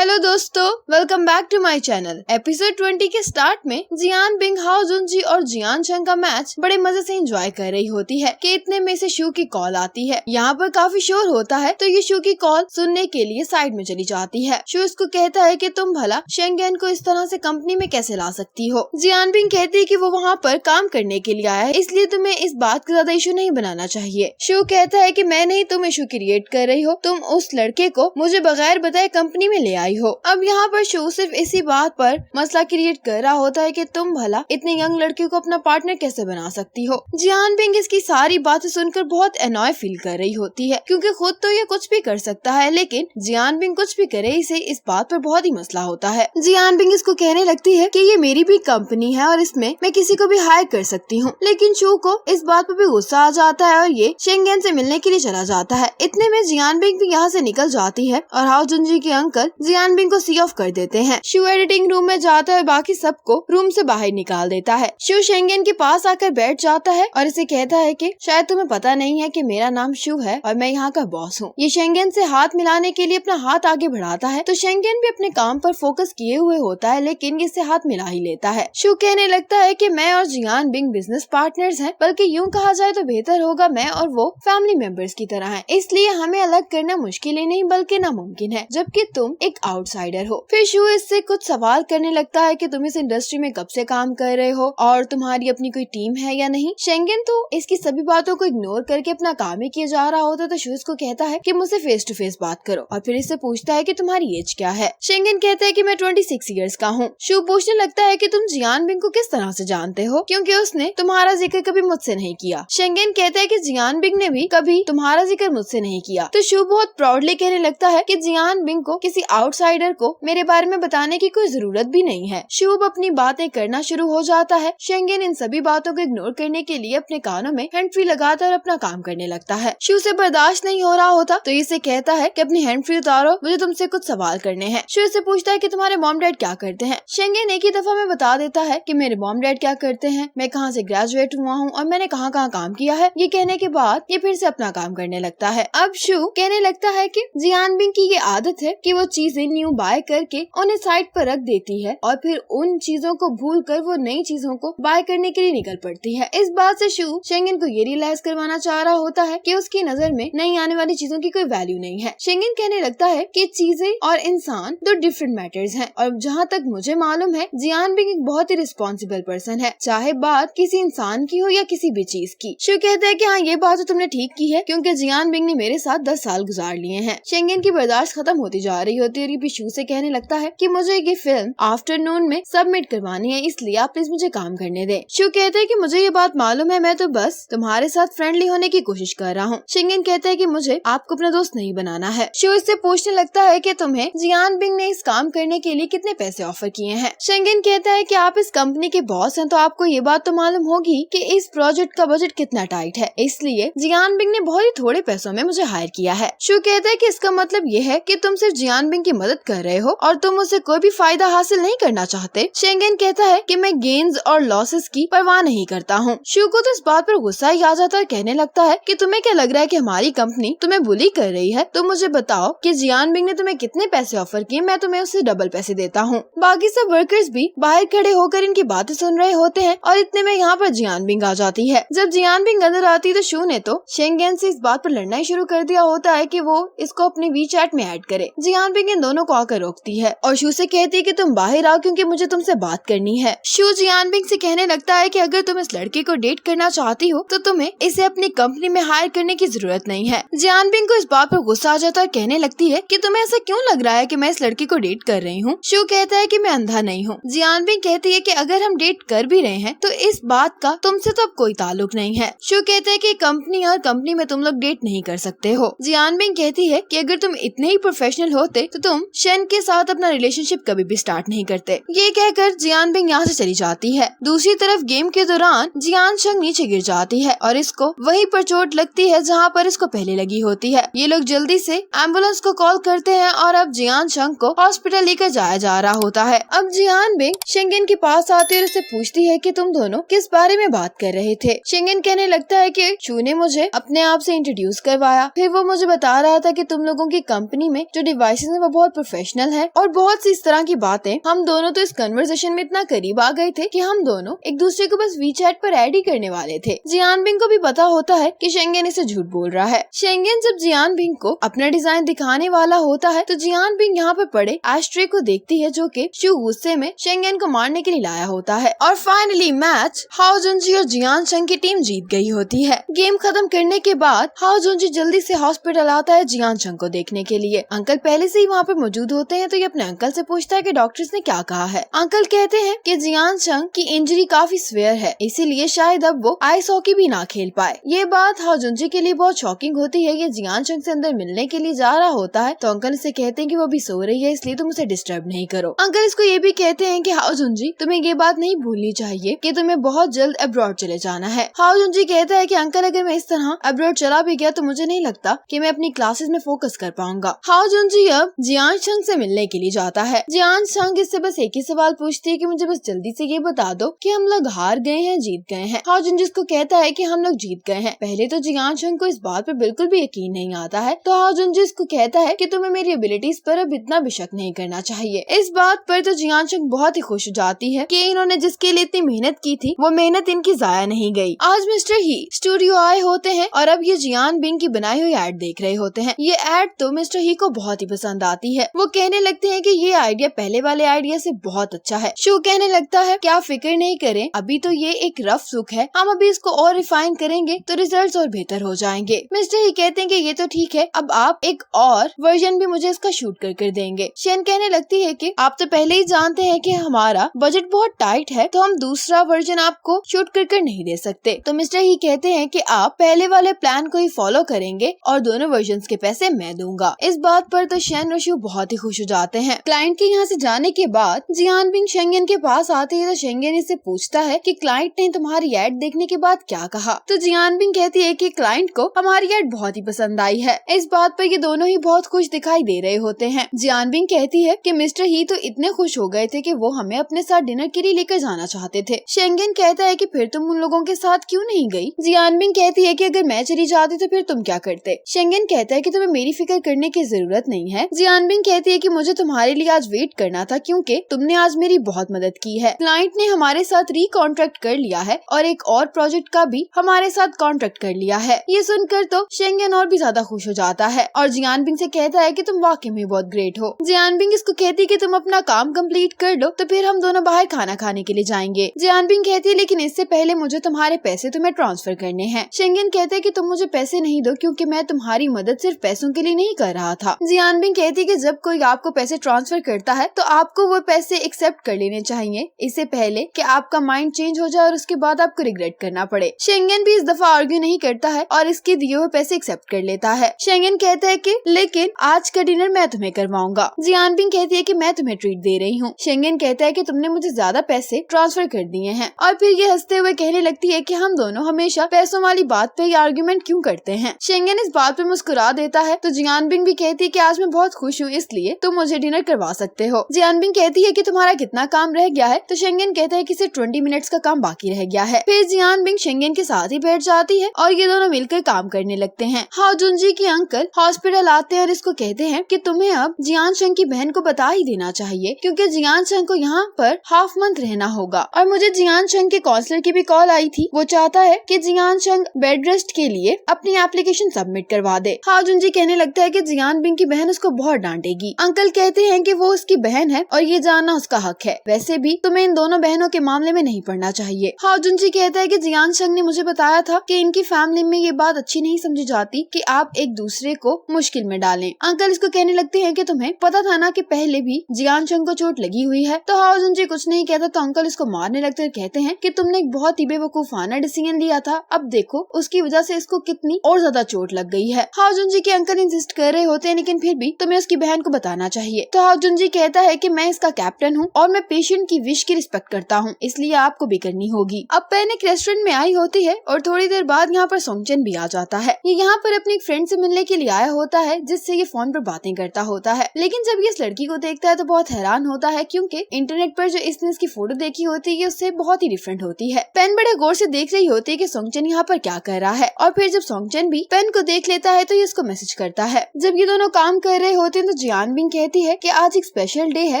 Hello दोस्तों, welcome back to my channel. Episode 20 के start में जियान बिंग, हाओ जुनजी और जियान चंग का मैच बड़े मजे से एंजॉय कर रही होती है कि इतने में से शू की कॉल आती है। यहाँ पर काफी शोर होता है तो ये शू की कॉल सुनने के लिए साइड में चली जाती है। शू इसको कहता है कि तुम भला शेंगेन को इस तरह से कंपनी में कैसे ला सकती हो। जियान बिंग कहती है कि वो वहाँ पर काम करने के लिए आया है, इसलिए तुम्हें इस बात का ज्यादा इशू नहीं बनाना चाहिए। शू कहता है कि मैं नहीं, तुम इशू क्रिएट कर रही हो, तुम उस लड़के को मुझे बगैर बताए कंपनी में ले आई हो। अब यहाँ पर शू सिर्फ इसी बात पर मसला क्रिएट कर रहा होता है कि तुम भला इतने यंग लड़के को अपना पार्टनर कैसे बना सकती हो। जियान बिंग इसकी सारी बातें सुनकर बहुत एनॉय फील कर रही होती है, क्योंकि खुद तो ये कुछ भी कर सकता है, लेकिन जियान बिंग कुछ भी करे इसे इस बात पर बहुत ही मसला होता है। जियान बिंग इसको कहने लगती है कि ये मेरी भी कंपनी है और इसमें मैं किसी को भी हायर कर सकती हूँ, लेकिन शू को इस बात पर भी गुस्सा आ जाता है और ये शेंगेन से मिलने के लिए चला जाता है। इतने में जियान बिंग भी यहाँ से निकल जाती है और हाओ जुनजी के अंकल जियान बिंग को सी ऑफ कर देते हैं। शू एडिटिंग रूम में जाता है, बाकी सबको रूम से बाहर निकाल देता है। शू शेंगेन के पास आकर बैठ जाता है और इसे कहता है कि शायद तुम्हें पता नहीं है कि मेरा नाम शू है और मैं यहाँ का बॉस हूँ। ये शेंगेन से हाथ मिलाने के लिए अपना हाथ आगे बढ़ाता है तो शेंगेन भी अपने काम पर फोकस किए हुए होता है, लेकिन इससे हाथ मिला ही लेता है। शू कहने लगता है कि मैं और जियान बिंग बिजनेस पार्टनर्स हैं, बल्कि यूँ कहा जाए तो बेहतर होगा मैं और वो फैमिली मेंबर्स की तरह हैं, इसलिए हमें अलग करना मुश्किल ही नहीं बल्कि नामुमकिन है, जबकि तुम एक आउटसाइडर हो। फिर शू इससे कुछ सवाल करने लगता है कि तुम इस इंडस्ट्री में कब से काम कर रहे हो और तुम्हारी अपनी कोई टीम है या नहीं। शेंगेन तो इसकी सभी बातों को इग्नोर करके अपना काम ही किया जा रहा होता तो शू इसको कहता है कि मुझसे फेस टू फेस बात करो और फिर इससे पूछता है कि तुम्हारी एज क्या है। शेंगेन कहता है कि मैं 26 ईयर्स का हूँ। शू पूछने लगता है कि तुम जियान बिंग को किस तरह से जानते हो, क्योंकि उसने तुम्हारा जिक्र कभी मुझसे नहीं किया। शेंगेन कहता है कि जियान बिंग ने भी कभी तुम्हारा जिक्र मुझसे नहीं किया। तो शू बहुत प्राउडली कहने लगता है कि जियान बिंग को किसी आउटसाइडर को मेरे बारे में बताने की कोई जरूरत भी नहीं है। शू अपनी बातें करना शुरू हो जाता है। शेंगेन इन सभी बातों को इग्नोर करने के लिए अपने कानों में हैंड फ्री लगाकर अपना काम करने लगता है। शू से बर्दाश्त नहीं हो रहा होता तो इसे कहता है कि अपनी हैंड फ्री उतारो, मुझे तुमसे कुछ सवाल करने हैं। शू से पूछता है कि तुम्हारे मॉम डैड क्या करते हैं। शेंगेन एक ही दफा में बता देता है कि मेरे मॉम डैड क्या करते हैं, मैं कहाँ से ग्रेजुएट हुआ हूँ और मैंने कहाँ कहाँ काम किया है। ये कहने के बाद ये फिर से अपना काम करने लगता है। अब शू कहने लगता है कि जियान बिंग की ये आदत है कि वो चीजें न्यू बाय करके उन्हें साइड पर रख देती है और फिर उन चीजों को भूलकर वो नई चीजों को बाय करने के लिए निकल पड़ती है। इस बात से शू शेंगेन को ये रियलाइज करवाना चाह रहा होता है कि उसकी नजर में नई आने वाली चीजों की कोई वैल्यू नहीं है। शेंगेन कहने लगता है कि चीजें और इंसान दो डिफरेंट मैटर्स हैं और जहाँ तक मुझे मालूम है जियान बिंग एक बहुत ही रिस्पॉन्सिबल पर्सन है, चाहे बात किसी इंसान की हो या किसी भी चीज की। शू कहता है कि हाँ, ये बात तो तुमने ठीक की है, क्योंकि जियान बिंग ने मेरे साथ 10 साल गुजार लिए हैं। शेंगेन की बर्दाश्त खत्म होती जा रही होती है और ये भी शू से कहने लगता है कि मुझे ये फिल्म आफ्टरनून में सबमिट करवानी है, इसलिए आप प्लीज मुझे काम करने दें। शू कहते हैं कि मुझे ये बात मालूम है, मैं तो बस तुम्हारे साथ फ्रेंडली होने की कोशिश कर रहा हूँ। शेंगेन कहता है कि मुझे आपको अपना दोस्त नहीं बनाना है। शू इससे पूछने लगता है कि तुम्हें जियान बिंग ने इस काम करने के लिए कितने पैसे ऑफर किए हैं। शेंगेन कहता है कि आप इस कंपनी के बॉस हैं तो आपको ये बात तो मालूम होगी कि इस प्रोजेक्ट का बजट कितना टाइट है, इसलिए जियान बिंग ने बहुत ही थोड़े पैसों में मुझे हायर किया है। शू कहता है कि इसका मतलब ये है कि तुम सिर्फ जियान बिंग की मदद कर रहे हो और तुम उससे कोई भी फायदा हासिल नहीं करना चाहते। शेंगेन कहता है कि मैं गेन्स और लॉसेस की परवाह नहीं करता हूँ। शू को तो इस बात पर गुस्सा ही आ जाता है, कहने लगता है कि तुम्हें क्या लग रहा है कि हमारी कंपनी तुम्हें बुली कर रही है। तुम मुझे बताओ कि जियान बिंग ने तुम्हें कितने पैसे ऑफर किए, मैं तुम्हें उससे डबल पैसे देता हूँ। बाकी सब वर्कर्स भी बाहर खड़े होकर इनकी बातें सुन रहे होते हैं और इतने में यहाँ पर जियान बिंग आ जाती है। जब जियान बिंग अंदर आती है तो शू ने तो शेंगेन से इस बात पर लड़ना ही शुरू कर दिया होता है कि वो इसको अपने वीचैट में ऐड करे। जियान बिंग इन दोनों को आकर रोकती है और शू से कहती है कि तुम बाहर आओ क्योंकि मुझे तुमसे बात करनी है। शू जियान बिंग से कहने लगता है कि अगर तुम इस लड़के को डेट करना चाहती हो तो तुम्हें इसे अपनी कंपनी में हायर करने की जरूरत नहीं है। जियान बिंग को इस बात पर गुस्सा आ जाता है और कहने लगती है कि तुम्हें ऐसा क्यों लग रहा है कि मैं इस लड़के को डेट कर रही हूँ। शू कहता है कि मैं अंधा नहीं हूँ। जियान बिंग कहती है कि अगर हम डेट कर भी रहे हैं तो इस बात का तुमसे तो अब कोई ताल्लुक नहीं है। शू कहते हैं कि कंपनी और कंपनी में तुम लोग डेट नहीं कर सकते हो। जियान बिंग कहती है कि अगर तुम इतने ही प्रोफेशनल होते तो तुम शेन के साथ अपना रिलेशनशिप कभी भी स्टार्ट नहीं करते। ये कहकर जियान बिंग यहाँ से चली जाती है। दूसरी तरफ गेम के दौरान जियान चंग नीचे गिर जाती है और इसको वहीं पर चोट लगती है जहाँ पर इसको पहले लगी होती है। ये लोग जल्दी से एम्बुलेंस को कॉल करते हैं और अब जियान चंग को हॉस्पिटल लेकर जाया जा रहा होता है। अब जियान बिंग शेंगेन के पास आती है और उससे पूछती है कि तुम दोनों किस बारे में बात कर रहे थे। शेंगेन कहने लगता है कि शू ने मुझे अपने आप से इंट्रोड्यूस करवाया, फिर वो मुझे बता रहा था कि तुम लोगों की कंपनी में जो डिवाइसेस हैं वो बहुत बहुत प्रोफेशनल है और बहुत सी इस तरह की बातें। हम दोनों तो इस कन्वर्सेशन में इतना करीब आ गए थे कि हम दोनों एक दूसरे को बस वीचैट पर ऐड ही करने वाले थे। जियान बिंग को भी पता होता है कि शेंगेन इसे झूठ बोल रहा है। शेंगेन जब जियान बिंग को अपना डिजाइन दिखाने वाला होता है तो जियान बिंग यहाँ पर पड़े एस्ट्रे को देखती है जो कि शू गुस्से में शेंगेन को मारने के लिए लाया होता है। और फाइनली मैच हाओ जुनजी और जियान चंग की टीम जीत गई होती है। गेम खत्म करने के बाद हाओ जुनजी जल्दी से हॉस्पिटल आता है जियान चंग को देखने के लिए। अंकल पहले से ही वहाँ पर मौजूद होते हैं तो ये अपने अंकल से पूछता है कि डॉक्टर्स ने क्या कहा है। अंकल कहते हैं कि जियान चंग की इंजरी काफी सीवियर है, इसीलिए शायद अब वो आइस हॉकी भी ना खेल पाए। ये बात हाओ जुनजी के लिए बहुत शॉकिंग होती है। ये जियान चंग से अंदर मिलने के लिए जा रहा होता है तो अंकल इसे कहते हैं कि वो भी सो रही है, इसलिए तुम उसे डिस्टर्ब नहीं करो। अंकल इसको ये भी कहते हैं कि हाओ जुनजी तुम्हें ये बात नहीं भूलनी चाहिए कि तुम्हें बहुत जल्द अब्रॉड चले जाना है। हाओ जुनजी कहता है कि अंकल अगर मैं इस तरह अब्रॉड चला भी गया तो मुझे नहीं लगता कि मैं अपनी क्लासेस में फोकस कर पाऊंगा। हाओ जुनजी अब जियान चंग से मिलने के लिए जाता है। जियान चंग इससे बस एक ही सवाल पूछती है कि मुझे बस जल्दी से ये बता दो कि हम लोग हार गए हैं जीत गए हैं। हाओ जुनजी को कहता है कि हम लोग जीत गए हैं। पहले तो जियान चंग को इस बात पर बिल्कुल भी यकीन नहीं आता है तो हाओ जुनजी को कहता है कि तुम्हें मेरी एबिलिटीज पर अब इतना भी शक नहीं करना चाहिए। इस बात पर तो जियान चंग बहुत ही खुश हो जाती है कि इन्होंने जिसके लिए इतनी मेहनत की थी वो मेहनत इनकी जाया नहीं गई। आज मिस्टर ही स्टूडियो आए होते हैं और अब ये जियान बिंग की बनाई हुई एड देख रहे होते हैं। ये एड तो मिस्टर ही को बहुत ही पसंद आती है। वो कहने लगते हैं कि ये आइडिया पहले वाले आइडिया से बहुत अच्छा है। शू कहने लगता है क्या फिक्र नहीं करें, अभी तो ये एक रफ लुक है, हम अभी इसको और रिफाइन करेंगे तो रिजल्ट्स और बेहतर हो जाएंगे। मिस्टर ही कहते हैं कि ये तो ठीक है, अब आप एक और वर्जन भी मुझे इसका शूट कर देंगे। शेन कहने लगती है कि आप तो पहले ही जानते हैं कि हमारा बजट बहुत टाइट है तो हम दूसरा वर्जन आपको शूट कर नहीं दे सकते। तो मिस्टर ही कहते हैं कि आप पहले वाले प्लान को ही फॉलो करेंगे और दोनों वर्जन के पैसे मैं दूंगा। इस बात पर तो शेन और शू बहुत ही खुश हो जाते हैं। क्लाइंट के यहाँ से जाने के बाद जियान बिंग शेंगेन के पास आते हैं तो शेंगेन इससे पूछता है कि क्लाइंट ने तुम्हारी एड देखने के बाद क्या कहा। तो जियान बिंग कहती है कि क्लाइंट को हमारी एड बहुत ही पसंद आई है। इस बात पर ये दोनों ही बहुत खुश दिखाई दे रहे होते हैं। जियान बिंग कहती है कि मिस्टर ही तो इतने खुश हो गए थे कि वो हमें अपने साथ डिनर के लिए लेकर जाना चाहते थे। शेंगेन कहता है कि फिर तुम उन लोगों के साथ क्यों नहीं गई। जियान बिंग कहती है कि अगर मैं चली जाती तो फिर तुम क्या करते। शेंगेन कहता है कि तुम्हें मेरी फिक्र करने की जरूरत नहीं है। जियान बिंग कहती है कि मुझे तुम्हारे लिए आज वेट करना था क्योंकि तुमने आज मेरी बहुत मदद की है। क्लाइंट ने हमारे साथ रिकॉन्ट्रैक्ट कर लिया है और एक और प्रोजेक्ट का भी हमारे साथ कॉन्ट्रैक्ट कर लिया है। ये सुनकर तो शेंगेन और भी ज्यादा खुश हो जाता है और जियान बिंग से कहता है कि तुम वाकई में बहुत ग्रेट हो। जियान बिंग इसको कहती है कि तुम अपना काम कंप्लीट कर लो तो फिर हम दोनों बाहर खाना खाने के लिए जाएंगे। जियान बिंग कहती है लेकिन इससे पहले मुझे तुम्हारे पैसे तुम्हें ट्रांसफर करने हैं। शेंगेन कहते हैं कि तुम मुझे पैसे नहीं दो क्योंकि मैं तुम्हारी मदद सिर्फ पैसों के लिए नहीं कर रहा था। जियान बिंग कहती है कि जब कोई आपको पैसे ट्रांसफर करता है तो आपको वो पैसे एक्सेप्ट कर लेने चाहिए इससे पहले कि आपका माइंड चेंज हो जाए और उसके बाद आपको रिग्रेट करना पड़े। शेंगेन भी इस दफा आर्ग्यू नहीं करता है और इसके दिए हुए पैसे एक्सेप्ट कर लेता है। शेंगेन कहता है कि लेकिन आज का डिनर मैं तुम्हें करवाऊंगा। जियान बिंग कहती है कि मैं तुम्हें ट्रीट दे रही हूँ। शेंगेन कहता है कि तुमने मुझे ज्यादा पैसे ट्रांसफर कर दिए हैं और फिर ये हंसते हुए कहने लगती है कि हम दोनों हमेशा पैसों वाली बात पे आर्ग्यूमेंट क्यों करते हैं। शेंगेन इस बात पे मुस्कुरा देता है तो जियान बिंग भी कहती है कि आज मैं बहुत खुश हूँ इसलिए तुम मुझे डिनर करवा सकते हो। जियान बिंग कहती है कि तुम्हारा कितना काम रह गया है तो शेंगेन कहता है कि सिर्फ 20 मिनट्स का काम बाकी रह गया है। फिर जियान बिंग शेंगेन के साथ ही बैठ जाती है और ये दोनों मिलकर काम करने लगते हैं। हाओ जुनजी के अंकल हॉस्पिटल आते हैं और इसको कहते हैं कि तुम्हें अब जियान चंग की बहन को बता ही देना चाहिए क्योंकि जियान चंग को यहाँ पर हाफ मंथ रहना होगा। और मुझे जियान चंग के काउंसलर की भी कॉल आई थी, वो चाहता है कि जियान चंग बेड रेस्ट के लिए अपनी एप्लीकेशन सबमिट करवा दे। हाओ जुनजी कहने लगता है कि जियान बिंग की बहन उसको बहुत डांटेगी। अंकल कहते हैं कि वो उसकी बहन है और ये जानना उसका हक है, वैसे भी तुम्हें इन दोनों बहनों के मामले में नहीं पड़ना चाहिए। हाओ जुनजी कहता है कि जियान चंग ने मुझे बताया था कि इनकी फैमिली में ये बात अच्छी नहीं समझी जाती कि आप एक दूसरे को मुश्किल में डालें। अंकल इसको कहने लगते हैं कि तुम्हें पता था ना कि पहले भी जियान चंग को चोट लगी हुई है। तो हाओ जुनजी कुछ नहीं कहता तो अंकल इसको मारने लगते हैं, कहते हैं कि तुमने एक बहुत ही बेवकूफाना डिसीजन लिया था, अब देखो उसकी वजह से इसको कितनी और ज्यादा चोट लग गई है। हाओ जुनजी के अंकल इंसिस्ट कर रहे होते हैं लेकिन फिर भी तुम्हें उसकी बहन को बताना चाहिए। तो हाओ जुनजी कहता है कि मैं इसका कैप्टन हूँ और मैं पेशेंट की विश की रिस्पेक्ट करता हूँ, इसलिए आपको भी करनी होगी। अब पेन एक रेस्टोरेंट में आई होती है और थोड़ी देर बाद यहाँ पर सोंगचन भी आ जाता है। ये यहाँ पर अपनी एक फ्रेंड से मिलने के लिए आया होता है जिससे ये फोन पर बातें करता होता है, लेकिन जब ये इस लड़की को देखता है तो बहुत हैरान होता है क्योंकि इंटरनेट पर जो इसने इसकी फोटो देखी होती है उससे बहुत ही डिफरेंट होती है। पेन बड़े गौर से देख रही होती है कि सोंगचन यहाँ पर क्या कर रहा है और फिर जब सोंगचन भी पेन को देख लेता है तो ये इसको मैसेज करता है। जब ये दोनों काम कर रहे होते हैं तो जियान बिंग कहती है कि आज एक स्पेशल डे है,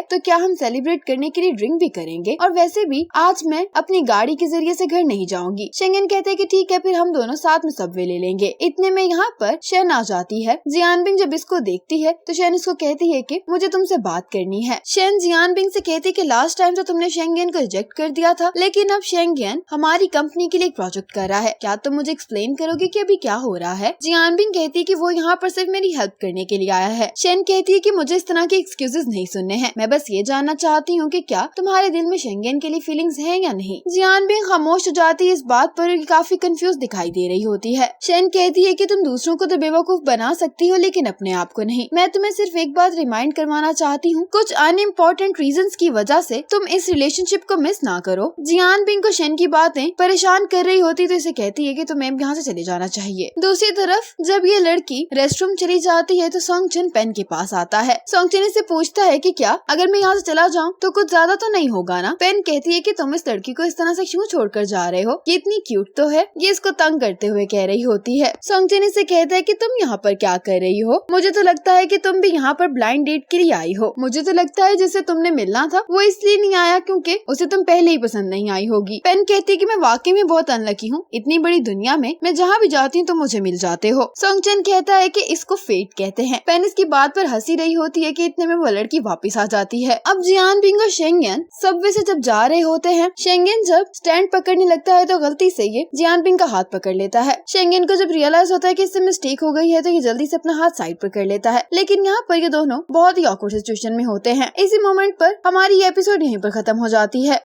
तो क्या हम सेलिब्रेट करने के लिए ड्रिंक भी करेंगे, और वैसे भी आज मैं अपनी गाड़ी के जरिए से घर नहीं जाऊंगी। शेंगेन कहते हैं कि ठीक है, फिर हम दोनों साथ में सबवे ले लेंगे। इतने में यहाँ पर शेन आ जाती है। जियान बिंग जब इसको देखती है तो शेन इसको कहती है कि मुझे तुमसे बात करनी है। शेन जियान बिंग से कहती है कि लास्ट टाइम तो तुमने शेंगेन को रिजेक्ट कर दिया था, लेकिन अब शेंगेन हमारी कंपनी के लिए एक प्रोजेक्ट कर रहा है। क्या तुम मुझे एक्सप्लेन करोगे कि अभी क्या हो रहा है? जियान बिंग कहती है कि वो यहाँ पर सिर्फ मेरी हेल्प करने के लिए आया है। शेन कहती है कि मुझे इस तरह के एक्सक्यूजेस नहीं सुनने हैं, मैं बस ये जानना चाहती हूँ कि क्या तुम्हारे दिल में शेंगेन के लिए फीलिंग्स है या नहीं। जियान बिंग खामोश हो जाती है इस बात पर, काफी कंफ्यूज दिखाई दे रही होती है। शेन कहती है कि तुम दूसरों को तो बेवकूफ बना सकती हो, लेकिन अपने आप को नहीं। मैं तुम्हें सिर्फ एक बात रिमाइंड करवाना चाहती हूँ, कुछ अनइम्पोर्टेंट रीजंस की वजह से तुम इस रिलेशनशिप को मिस ना करो। जियान बिंग को शेन की बातें परेशान कर रही होती तो इसे कहती है कि तुम्हें यहाँ से चले जाना चाहिए। दूसरी तरफ जब ये लड़की रेस्टरूम चली जाती है तो सोंगचिन पेन के पास आता है। सोंगचिन इससे पूछता है कि क्या अगर मैं यहाँ से चला जाऊँ तो कुछ ज्यादा तो नहीं होगा ना? पेन कहती है कि तुम इस लड़की को इस तरह से क्यों छोड़कर जा रहे हो, ये इतनी क्यूट तो है। ये इसको तंग करते हुए कह रही होती है। सोंगचिन इससे कहता है कि तुम यहाँ पर क्या कर रही हो? मुझे तो लगता है कि तुम भी यहाँ पर ब्लाइंड डेट के लिए आई हो। मुझे तो लगता है जिससे तुमने मिलना था वो इसलिए नहीं आया क्योंकि उसे तुम पहले ही पसंद नहीं आई होगी। पेन कहती है कि मैं वाकई में बहुत अनलकी हूँ, इतनी बड़ी दुनिया में मैं जहाँ भी जाती हूँ तुम मुझे मिल जाते हो। सोंगचिन कहता है कि इसको फेट कहते हैं। पेन इसकी बात पर हंसी रही होती है कि इतने में वो लड़की वापस आ जाती है। अब जियान बिंग और शेंगेन सबवे से जब जा रहे होते हैं, शेंगेन जब स्टैंड पकड़ने लगता है तो गलती से ये जियान बिंग का हाथ पकड़ लेता है। शेंगेन को जब रियलाइज होता है कि इससे मिस्टेक हो गई है तो ये जल्दी से अपना हाथ साइड पर कर लेता है, लेकिन यहाँ पर ये दोनों बहुत ही ऑकवर्ड सिचुएशन में होते हैं। इसी मोमेंट पर हमारी ये एपिसोड यहीं पर खत्म हो जाती है।